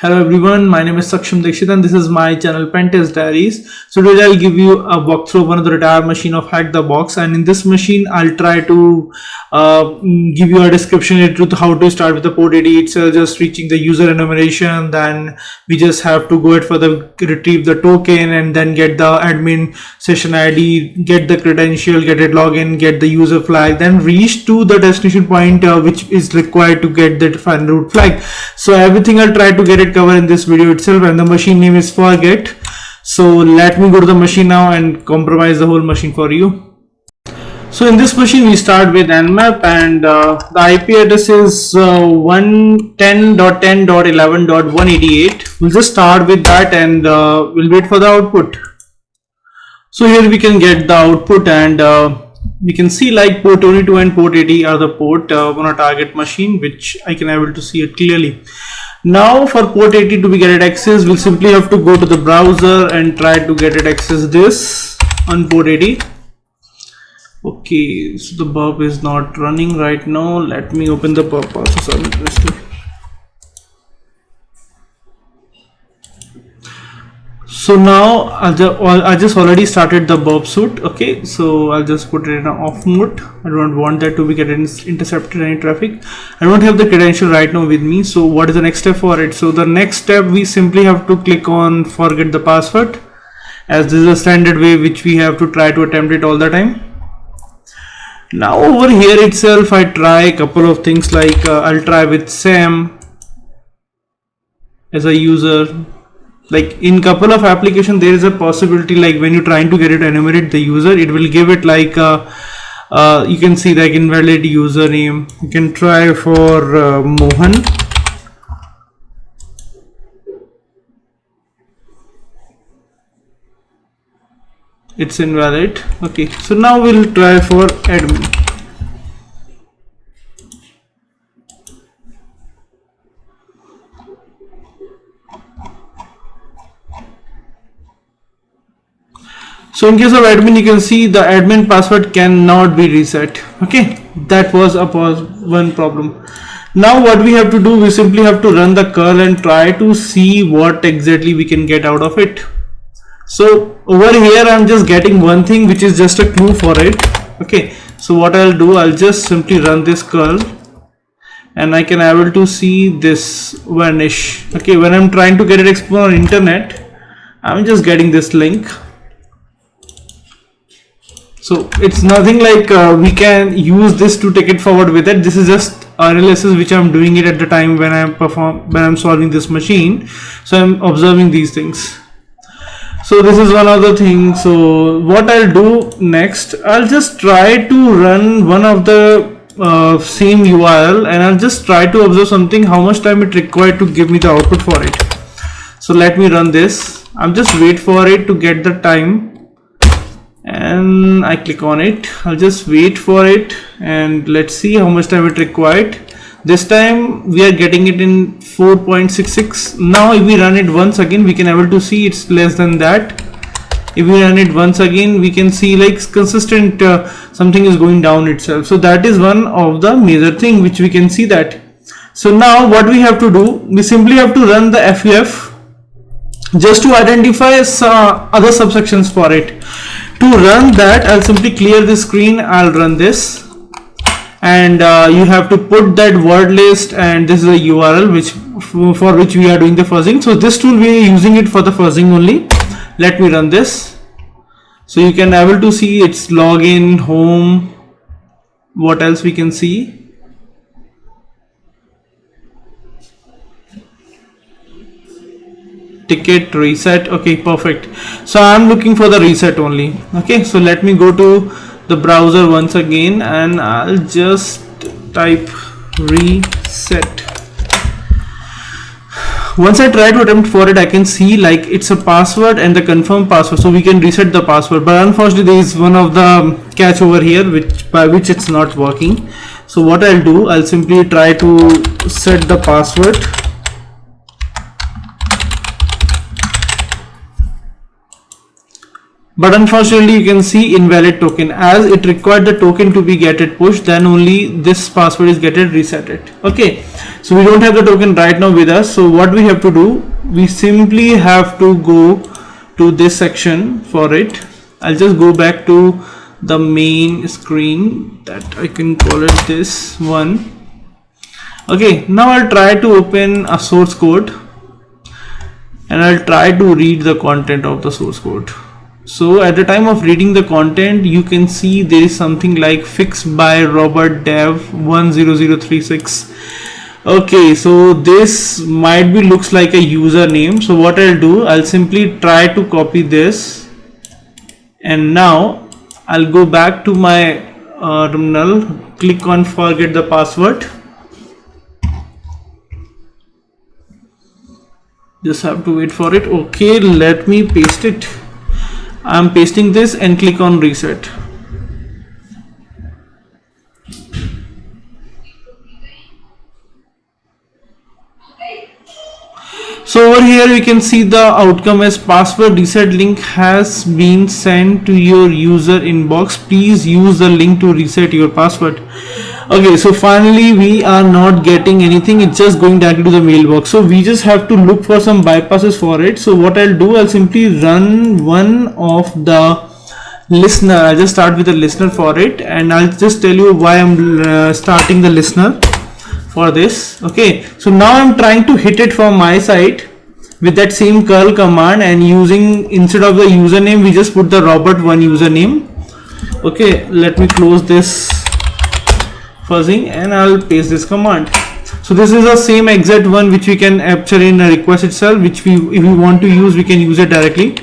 Hello everyone, my name is DIXIT and this is my channel Pentest Diaries. So today I'll give you a walkthrough of one of the entire machine of HackTheBox, and in this machine I'll try to give you a description into how to start with the port 80 itself, just reaching the user enumeration. Then we just have to go ahead for the retrieve the token and then get the admin session ID, get the credential, get it login, get the user flag, then reach to the destination point which is required to get the final root flag. So everything I'll try to get it covered in this video itself, and the machine name is Forgot. So let me go to the machine now and compromise the whole machine for you. So in this machine we start with nmap, and the IP address is 110.10.11.188. We'll just start with that and we'll wait for the output. So here we can get the output, and we can see like port 22 and port 80 are the port on a target machine, which I can able to see it clearly. Now for port 80 to be get it access, we'll simply have to go to the browser and try to get it access this on port 80. Okay, so the burp is not running right now. Let me open the burp also. So now I just already started the burp suit. Okay, so I'll just put it in off mode. I don't want that to be getting intercepted any traffic. I don't have the credential right now with me. So what is the next step for it? So the next step, we simply have to click on forget the password, as this is a standard way which we have to try to attempt it all the time. Now over here itself, I try a couple of things like I'll try with Sam as a user. Like in couple of applications there is a possibility, like when you're trying to get it to enumerate the user, it will give it like you can see like invalid username. You can try for Mohan. It's invalid. Okay, so now we'll try for admin. So in case of admin, you can see the admin password cannot be reset. Okay, that was one problem. Now what we have to do, we simply have to run the curl and try to see what exactly we can get out of it. So over here I'm just getting one thing which is just a clue for it. Okay, so what I'll do, I'll just simply run this curl and I can able to see this vanish. Okay, when I'm trying to get it explore on internet, I'm just getting this link. So it's nothing like we can use this to take it forward with it. This is just analysis which I'm doing it at the time when I'm solving this machine. So I'm observing these things. So this is one other thing. So what I'll do next, I'll just try to run one of the same URL, and I'll just try to observe something, how much time it required to give me the output for it. So let me run this. I'm just wait for it to get the time, and I click on it. I'll just wait for it and let's see how much time it required. This time we are getting it in 4.66. now if we run it once again, we can able to see it's less than that. If we run it once again, we can see like consistent something is going down itself. So that is one of the major thing which we can see that. So now what we have to do, we simply have to run the FUF just to identify other subsections for it. To run that, I'll simply clear the screen. I'll run this, and you have to put that word list, and this is a URL for which we are doing the fuzzing. So this tool we are using it for the fuzzing only. Let me run this. So you can able to see it's login, home. What else we can see? Ticket, reset. Okay, perfect. So I'm looking for the reset only. Okay, so let me go to the browser once again and I'll just type reset. Once I try to attempt for it, I can see like it's a password and the confirm password, so we can reset the password. But unfortunately there is one of the catch over here by which it's not working. So what I'll do, I'll simply try to set the password. but unfortunately you can see invalid token, as it required the token to be get pushed, then only this password is resetted. Okay, so we don't have the token right now with us, so what we have to do, we simply have to go to this section for it. I'll just go back to the main screen, that I can call it this one. Okay, now I'll try to open a source code and I'll try to read the content of the source code. So at the time of reading the content, you can see there is something like fixed by Robert Dev 10036. Okay, so this might be looks like a username. So what I'll do, I'll simply try to copy this, and now I'll go back to my terminal, click on forget the password. Just have to wait for it. Okay, let me paste it. I'm pasting this and click on reset. So over here we can see the outcome as password reset link has been sent to your user inbox. Please use the link to reset your password. Okay, so finally we are not getting anything, it's just going directly to the mailbox. So we just have to look for some bypasses for it. So what I'll do, I'll simply run one of the listener. I'll just start with the listener for it, and I'll just tell you why I'm starting the listener for this. Okay, so now I'm trying to hit it from my side with that same curl command, and using, instead of the username, we just put the Robert1 username. Okay, let me close this fuzzing and I'll paste this command. So this is the same exact one which we can capture in a request itself, which we, if we want to use, we can use it directly.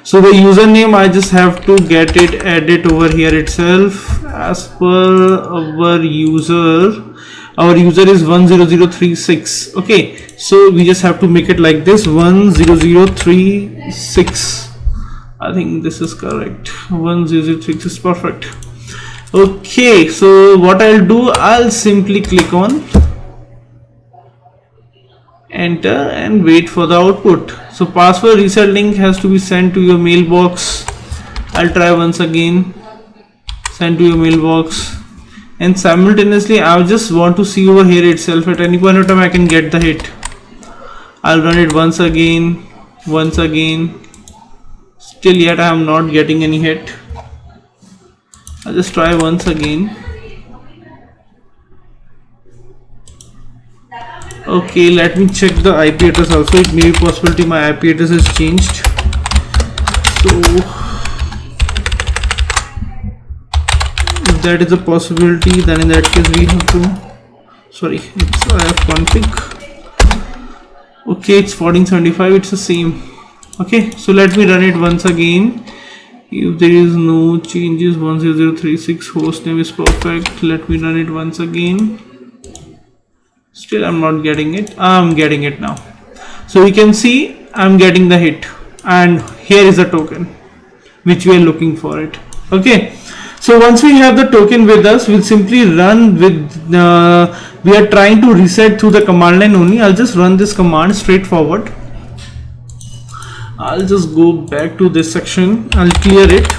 So the username, I just have to get it added over here itself as per our user. Our user is 10036. Okay, so we just have to make it like this, 10036. I think this is correct. 10036 is perfect. Okay, so what I'll do, I'll simply click on enter and wait for the output. So password reset link has to be sent to your mailbox. I'll try once again, send to your mailbox, and simultaneously I just want to see over here itself, at any point of time I can get the hit. I'll run it once again, still yet I am not getting any hit. I'll just try once again. Okay, let me check the IP address also. It may be possibility my IP address is changed. So if that is a possibility, then in that case we have to, sorry, it's ifconfig. Okay, it's 1475, it's the same. Okay, so let me run it once again. If there is no changes, 10036 hostname is perfect. Let me run it once again. Still I'm not getting it. I'm getting it now. So we can see I'm getting the hit, and here is the token which we are looking for it. Okay, so once we have the token with us, we'll simply run with we are trying to reset through the command line only. I'll just run this command straightforward. I'll just go back to this section, I'll clear it,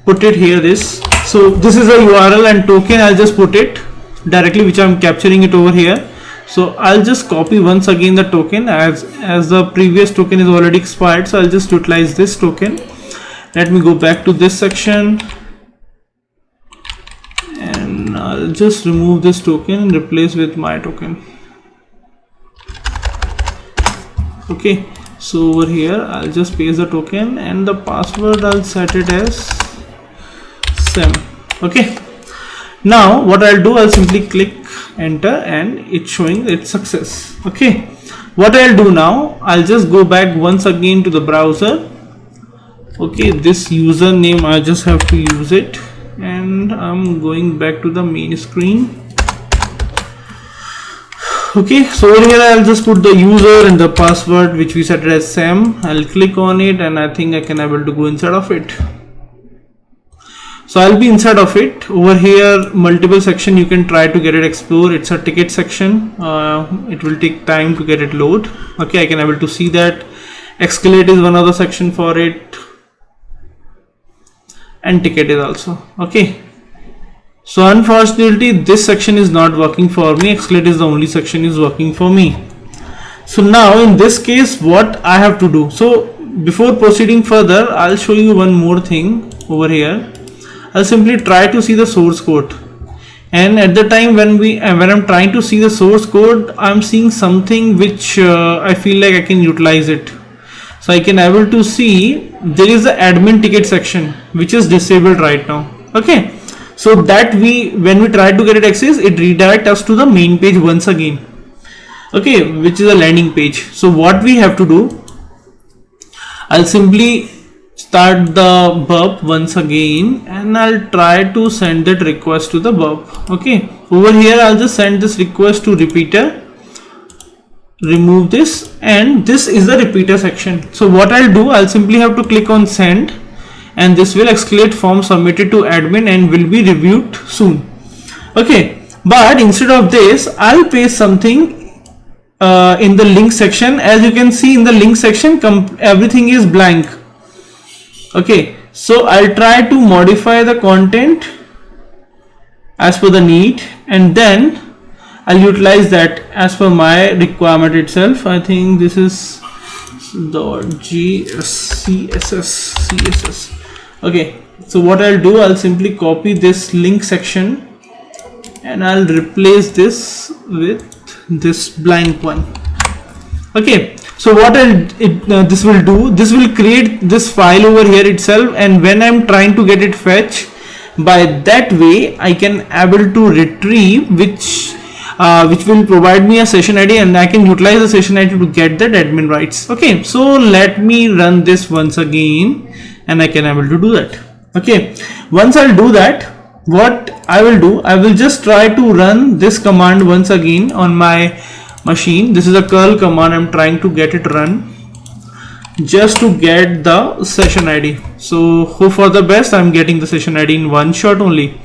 put it here, this. So this is a URL and token, I'll just put it directly, which I'm capturing it over here. So I'll just copy once again the token, as the previous token is already expired, so I'll just utilize this token. Let me go back to this section and I'll just remove this token and replace with my token. Okay, so over here I'll just paste the token, and the password I'll set it as SEM. Okay, now what I'll do, I'll simply click enter and it's showing its success. Okay, what I'll do now, I'll just go back once again to the browser. Okay, this username I just have to use it, and I'm going back to the main screen. Okay, so over here I'll just put the user and the password which we set it as SAM. I'll click on it and I think I can able to go inside of it. So I'll be inside of it. Over here multiple section you can try to get it explore. It's a ticket section. It will take time to get it load. Okay, I can able to see that. Escalate is one other section for it. and ticket is also okay. So unfortunately this section is not working for me. Escalate is the only section is working for me. So now in this case what I have to do, so before proceeding further I'll show you one more thing over here. I'll simply try to see the source code, and at the time when I'm trying to see the source code, I'm seeing something which I feel like I can utilize it. So I can able to see there is the admin ticket section which is disabled right now. Okay, so that when we try to get it access, it redirects us to the main page once again. Okay, which is a landing page. So what we have to do, I'll simply start the burp once again and I'll try to send that request to the burp. Okay, over here I'll just send this request to repeater, remove this, and this is the repeater section. So what I'll do, I'll simply have to click on send, and this will escalate form submitted to admin and will be reviewed soon. Okay, but instead of this I'll paste something in the link section. As you can see in the link section, everything is blank. Okay, so I'll try to modify the content as per the need, and then I'll utilize that as per my requirement itself. I think this is .css. Okay, so what I'll do, I'll simply copy this link section and I'll replace this with this blank one. Okay, so what this will do, this will create this file over here itself, and when I'm trying to get it fetch, by that way I can able to retrieve which will provide me a session ID, and I can utilize the session ID to get that admin rights. Okay, so let me run this once again and I can able to do that. Okay, once I'll do that, what I will do, I will just try to run this command once again on my machine. This is a curl command. I'm trying to get it run just to get the session ID. So hope for the best, I'm getting the session ID in one shot only.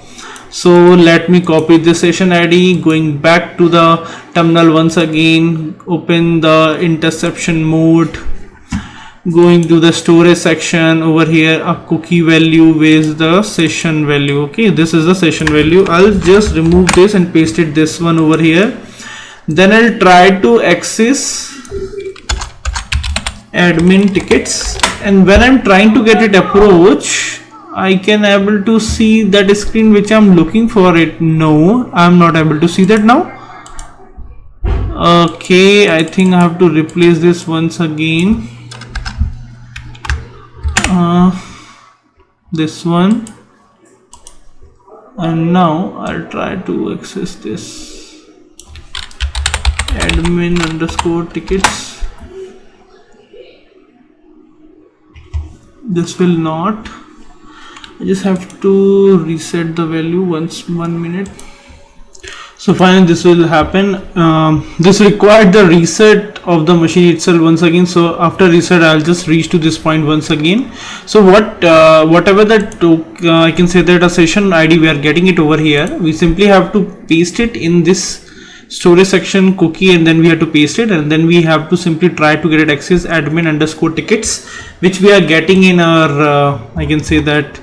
So let me copy this session ID, going back to the terminal once again, open the interception mode, going to the storage section. Over here a cookie value, where's the session value? Okay, this is the session value. I'll just remove this and paste it this one over here. Then I'll try to access admin tickets, and when I'm trying to get it approach, I can able to see that screen which I'm looking for it. No, I'm not able to see that now. Okay, I think I have to replace this once again. This one, and now I'll try to access this admin underscore tickets. This will not. I just have to reset the value 1 minute. So finally this will happen. This required the reset of the machine itself once again. So after reset I'll just reach to this point once again. So whatever that I can say that a session ID we are getting it over here, we simply have to paste it in this storage section cookie, and then we have to paste it, and then we have to simply try to get it access admin underscore tickets, which we are getting in our I can say that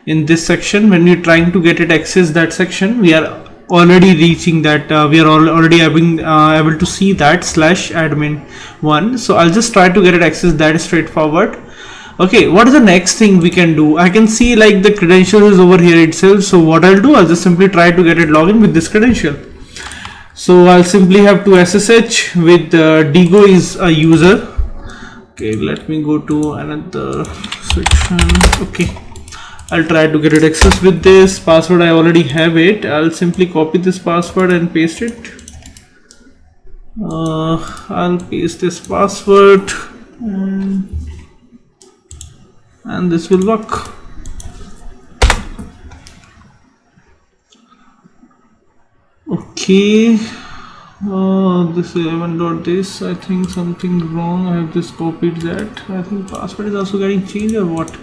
in this section. When we're trying to get it access that section, we are already reaching that, we are already having able to see that /admin one. So I'll just try to get it access that straightforward. Okay, what is the next thing we can do? I can see like the credentials is over here itself. So what I'll do, I'll just simply try to get it login with this credential. So I'll simply have to SSH with Digo is a user. Okay, let me go to another section. Okay, I'll try to get it access with this password. I already have it. I'll simply copy this password and paste it. I'll paste this password and this will work. Okay, this 11.this, I think something wrong. I have just copied that. I think password is also getting changed or what?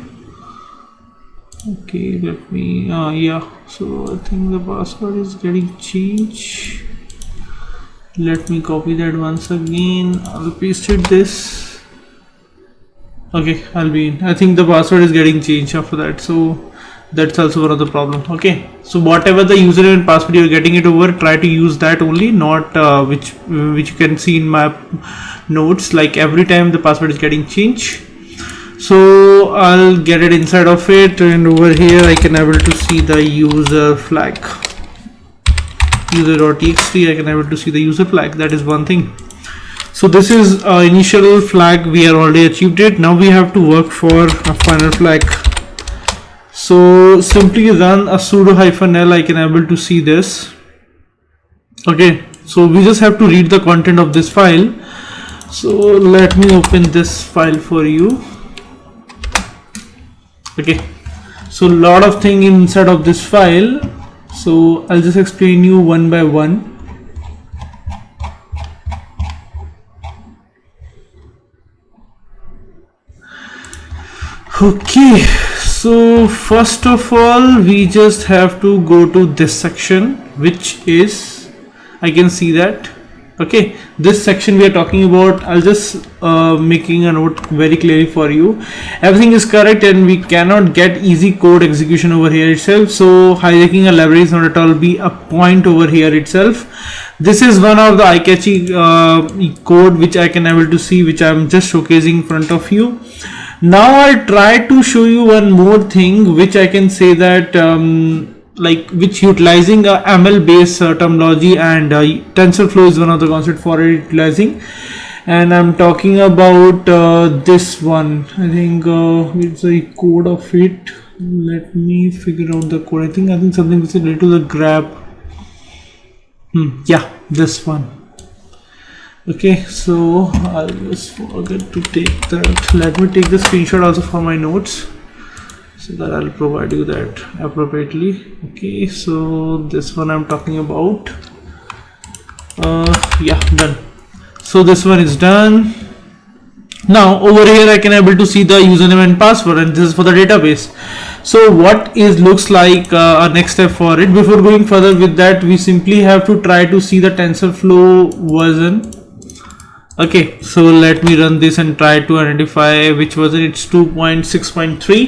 Okay, let me yeah, so I think the password is getting changed. Let me copy that once again. I'll paste it this. Okay, I'll be in. I think the password is getting changed after that. So That's also one of the problem. Okay, so whatever the username and password you're getting it over, try to use that only, not which you can see in my notes, like every time the password is getting changed. So I'll get it inside of it, and over here I can able to see the user flag, user.txt. I can able to see the user flag. That is one thing. So this is initial flag, we are already achieved it. Now we have to work for a final flag. So simply run a sudo -l. I can able to see this. Okay, so we just have to read the content of this file. So let me open this file for you. Okay, so a lot of thing inside of this file, so I'll just explain you one by one. Okay, so first of all we just have to go to this section, which is, I can see that. Okay, this section we are talking about, I'll just making a note very clearly for you. Everything is correct and we cannot get easy code execution over here itself, so hijacking a library is not at all be a point over here itself. This is one of the eye-catchy code which I can able to see, which I'm just showcasing in front of you. Now I'll try to show you one more thing which I can say that like which utilizing a ML based terminology, and TensorFlow is one of the concept for it utilizing, and I'm talking about this one. I think it's a code of it. Let me figure out the code. I think something is related to the grab. Yeah, this one. Okay, so I'll just forget to take that. Let me take the screenshot also for my notes, so that I'll provide you that appropriately. Okay, so this one I'm talking about. Yeah, done. So this one is done. Now over here I can able to see the username and password, and this is for the database. So what is looks like our next step for it. Before going further with that, we simply have to try to see the TensorFlow version. Okay, so let me run this and try to identify which version. It's 2.6.3.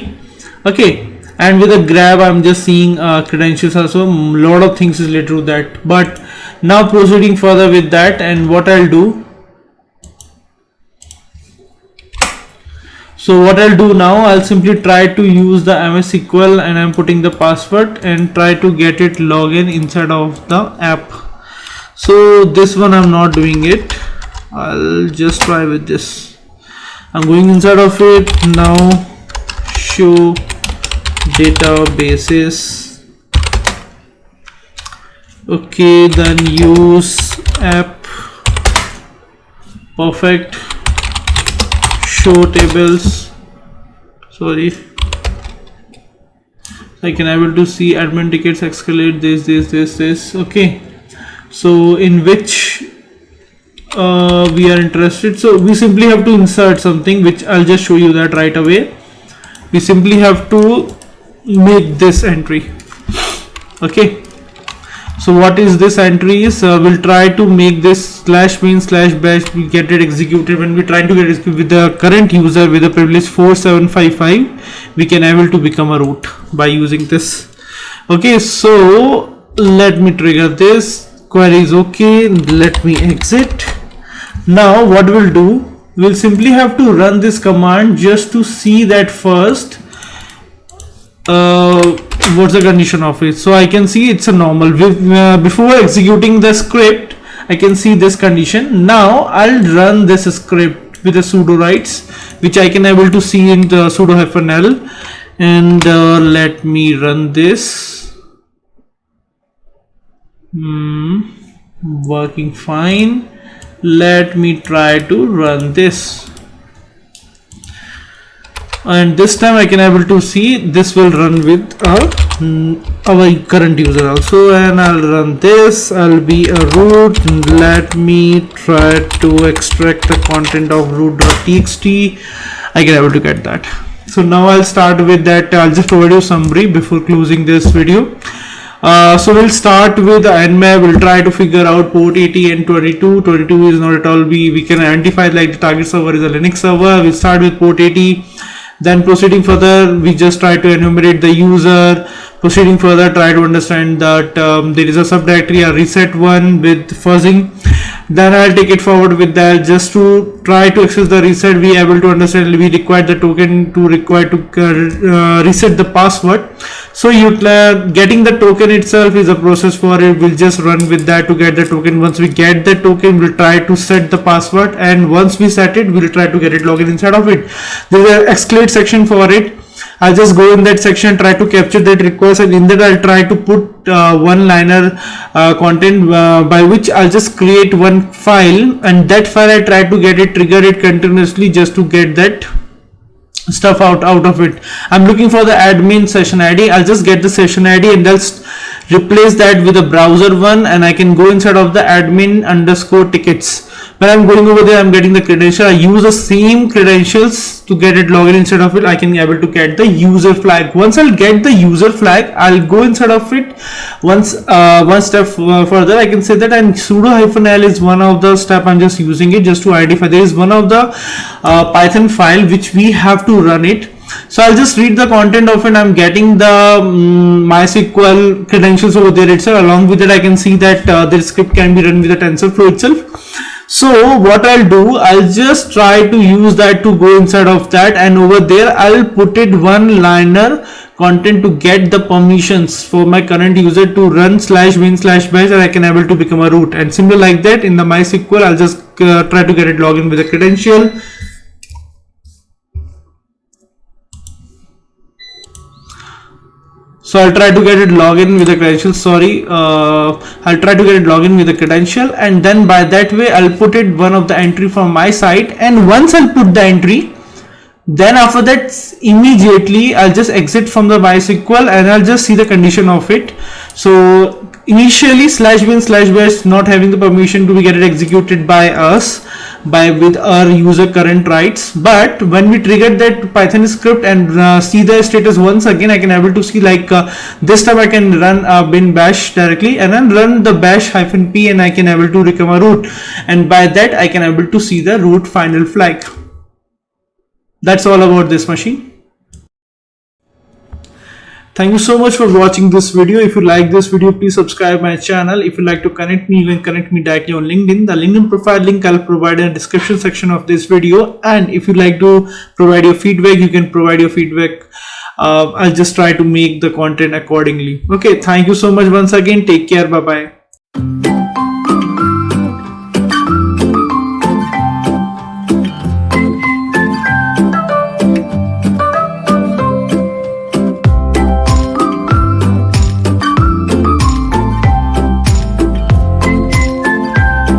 okay, and with a grab I'm just seeing credentials also, a lot of things is related to that. But now proceeding further with that, and what I'll do, so what I'll do now, I'll simply try to use the MS SQL, and I'm putting the password and try to get it login inside of the app. So this one I'm not doing it. I'll just try with this. I'm going inside of it now. Show databases. Okay, then use app. Perfect. Show tables. Sorry, I can able to see admin tickets escalate this. Okay, so in which we are interested. So we simply have to insert something, which I'll just show you that right away. We simply have to make this entry. Okay, so what is this entry is, we'll try to make this /bin/bash, we get it executed. When we try to get it with the current user with the privilege 4755, we can able to become a root by using this. Okay, so let me trigger this. Query is okay, let me exit. Now what we'll do, we'll simply have to run this command just to see that first what's the condition of it. So I can see it's a normal. Before executing the script, I can see this condition. Now I'll run this script with the sudo rights, which I can able to see in the sudo -l, and let me run this. Working fine. Let me try to run this, and this time I can able to see this will run with our current user also, and I'll run this. I'll be a root. Let me try to extract the content of root.txt. I can able to get that. So now I'll start with that. I'll just provide you summary before closing this video. So we'll start with the nmap. We'll try to figure out port 80 and 22. 22 is not at all we can identify like the target server is a Linux server. We'll start with port 80. Then proceeding further, we just try to enumerate the user. Proceeding further, try to understand that there is a subdirectory, a reset one with fuzzing. Then I'll take it forward with that. Just to try to access the reset, we able to understand we require the token to reset the password. So getting the token itself is a process for it. We'll just run with that to get the token. Once we get the token, we'll try to set the password, and once we set it, we'll try to get it login inside of it. There's an escalate section for it. I'll just go in that section, try to capture that request, and in that I'll try to put one-liner content by which I'll just create one file, and that file I try to get it, trigger it continuously just to get that stuff out of it. I'm looking for the admin session ID. I'll just get the session ID and just replace that with a browser one, and I can go inside of the admin underscore tickets. When I'm going over there, I'm getting the credential. I use the same credentials to get it logged inside of it. I can be able to get the user flag. Once I'll get the user flag, I'll go inside of it. One step further, I can say that, and sudo-l is one of the step I'm just using it just to identify. There is one of the Python file which we have to run it. So I'll just read the content of it. I'm getting the MySQL credentials over there itself. Along with it, I can see that the script can be run with the TensorFlow itself. So what I'll do, I'll just try to use that to go inside of that, and over there I'll put it one-liner content to get the permissions for my current user to run /bin/bash, and I can able to become a root. And similar like that in the MySQL, I'll just try to get it login with a credential. So I'll try to get it login with a credential. I'll try to get it login with a credential, and then by that way I'll put it one of the entry from my side. And once I'll put the entry, then after that immediately I'll just exit from the MySQL and I'll just see the condition of it. So initially /bin/bash not having the permission to get it executed by us with our user current rights, but when we triggered that Python script and see the status once again, I can able to see like this time I can run bin bash directly and then run the bash-p, and I can able to recover root, and by that I can able to see the root final flag. That's all about this machine. Thank you so much for watching this video. If you like this video, please subscribe my channel. If you like to connect me, you can connect me directly on LinkedIn. The LinkedIn profile link I'll provide in the description section of this video. And if you like to provide your feedback, you can provide your feedback. I'll just try to make the content accordingly. Okay, thank you so much once again. Take care. Bye bye.